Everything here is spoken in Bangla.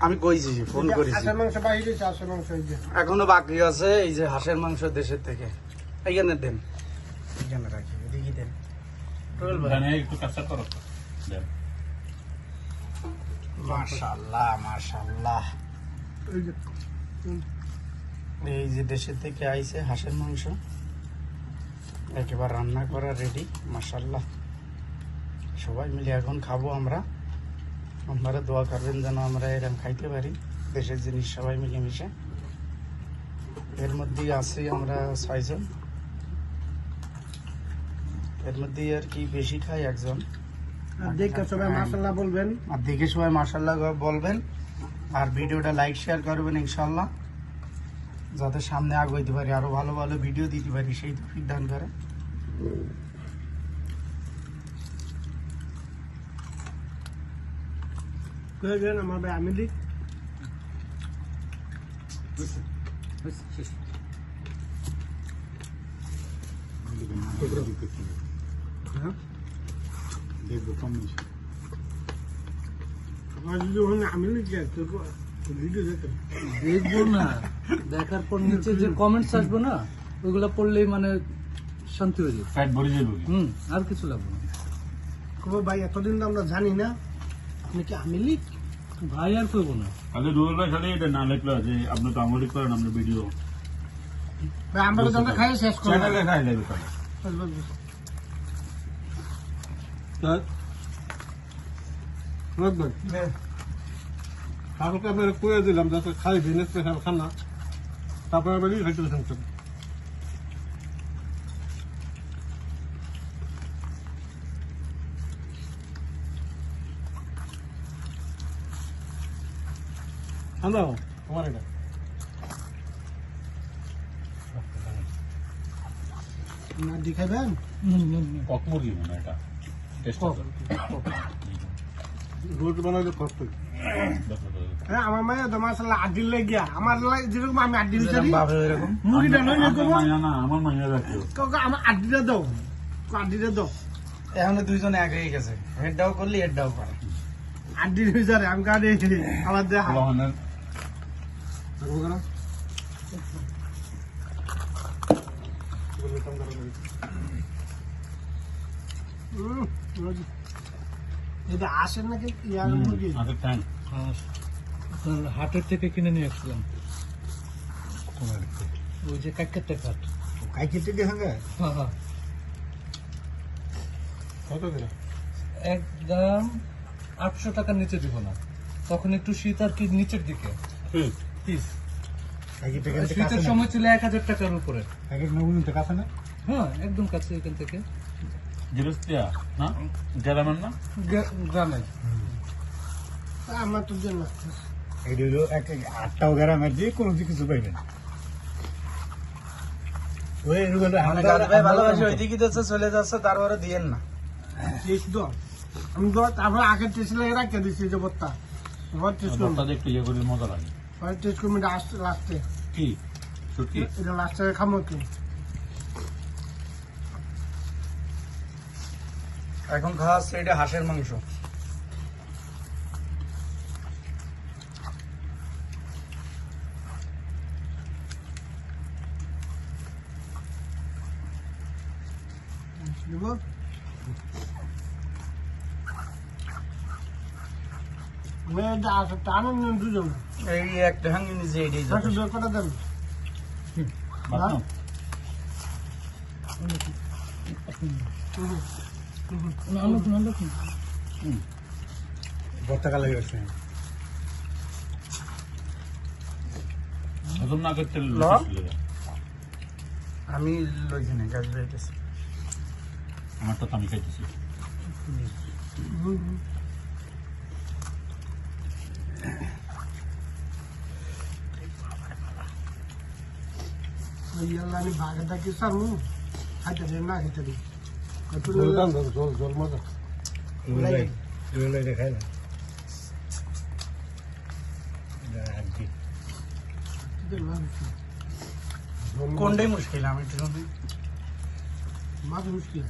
আমি কইছি, ফোন করেছি। হাঁসের মাংস বাইরে আছে, হাঁসের মাংস এই যে এখনো বাকি আছে। এই যে হাঁসের মাংস দেশের থেকে। এইখানে দেন, এইখানে রাখি, এদিকে দেন। একটু কাঁচা করো। মাশাআল্লাহ মাশাআল্লাহ। এই যে এই যে দেশের থেকে আইছে হাঁসের মাংস, একেবারে রান্না করা রেডি। মাশাআল্লাহ, সবাই মিলে এখন খাবো আমরা। আপনারা দোয়া করবেন যেন আমরা এরকম খাইতে পারি, দেশের জিনিস সবাই মিলে মিশে। এর মধ্যেই আছি আমরা 6 জন। এর মধ্যেই আর কি বেশি খাই একজন। আর দেখে সবাই মাশাআল্লাহ বলবেন। আর দেখে সবাই মাশাআল্লাহ বলবেন, আর ভিডিওটা লাইক শেয়ার করবেন ইনশাআল্লাহ, যাতে সামনে আগাইতে পারি, আরো ভালো ভালো ভিডিও দিতে পারি, সেই তৌফিক দান করে। কয়ে গেলেন আমার ভাই আমিলি। হ্যাঁ, আমার যদি ওখানে আমিলি যায় তো ভিডিও দেখেন। দেখবো না, দেখার পর নিচে যে কমেন্টস আসবে না, ওইগুলা পড়লেই মানে শান্তি হয়ে যাবে। ফ্যাট ভরে যাবে। আর কিছু লাগবে না। কবে ভাই এতদিন তো আমরা জানি না আপনি কি আমিলি। ভাই আর করবো না। আগে রুবেল ভাই খালি এটা না লিখলো যে আপনি তো আমলি করেন, আপনার ভিডিও ভাই আমরা তো আমরা খাই শেষ করি চ্যানেলে খাই লাগবে তাহলে। কালকে আপনারা কয়ে দিলাম যাতে খাই ভেনে স্পেশাল খানা, তারপরে আবার খাইতে শুনছেন। হ্যালো, তোমার এটা না দেখাবেন। কক মুরগি মানে এটা টেস্ট করো। রোজ বানাইলে কষ্ট। হ্যাঁ, আমার মায়ের তো মাসাল্লাহ আড্ডির লেগিয়া আমার যেরকম আমি আড্ডি বিচারি বাপরে এরকম মুরগিটা নয় না আমার মাইয়া রাখো। আমার আড্ডিটা দাও, আড্ডিটা দাও। এখন দুইজনে এক হয়ে গেছে, হেডটাও করলি হেডটাও করে। আড্ডির বিচারে আমি কাটে আমার দেখা লহনের এটা আসেন নাকি ইয়ার মুরগি আচ্ছা থ্যাংক আপনার হাটের থেকে কিনে নিয়ে আসলাম, ওই যে কাকের হাট। কাই কেটে দিয়ে সঙ্গে হ্যাঁ হ্যাঁ, কত করে? একদম 800 টাকার নিচে দিব না, তখন একটু শীত আর কি নিচের দিকে পিস। শীতের সময় ছিল 1000 টাকার উপরে। হ্যাঁ, একদম কাছে এখান থেকে, জিরস্তিয়া না গ্রামের না গ্রামে। আমার তো দেন না। আটটাও গ্রামের যে কোনো কিছু পাইবেন। মানে কাজ ভাই ভালোবাসে ওইদিকে যাচ্ছে, চলে যাচ্ছে, তারপরে দিয়েন না। টেস্ট দাও, আমি তো তারপর আগের টেস্ট লেগে রাখতে দিচ্ছি যে বত্তা এবার টেস্ট করবো। দরটা একটু ইয়ে করে মজা লাগে। টেস্ট করবো লাস্টে, কি সত্যি এটা লাস্টে খামো কি। এখন খাওয়া হচ্ছে এটা হাঁসের মাংস। দেব মেয়েটা আসে টানেন দুজন এই একটা হাঙ্গি নিজে এটাই একশো দেড় কটা দেন। বাথরুম বর্তাকালে গেছে হজম না করতে ল? আমি লইছি না, কাজ যাইতেছি। আমার তো আমি খাইতেছি। আমি ভাগে থাকি সারমু খাইতে দিন না খেতে দিই জল মজা দেখাই না কোনটাই মুশকিল, আমি একটু মাছ মুশকিল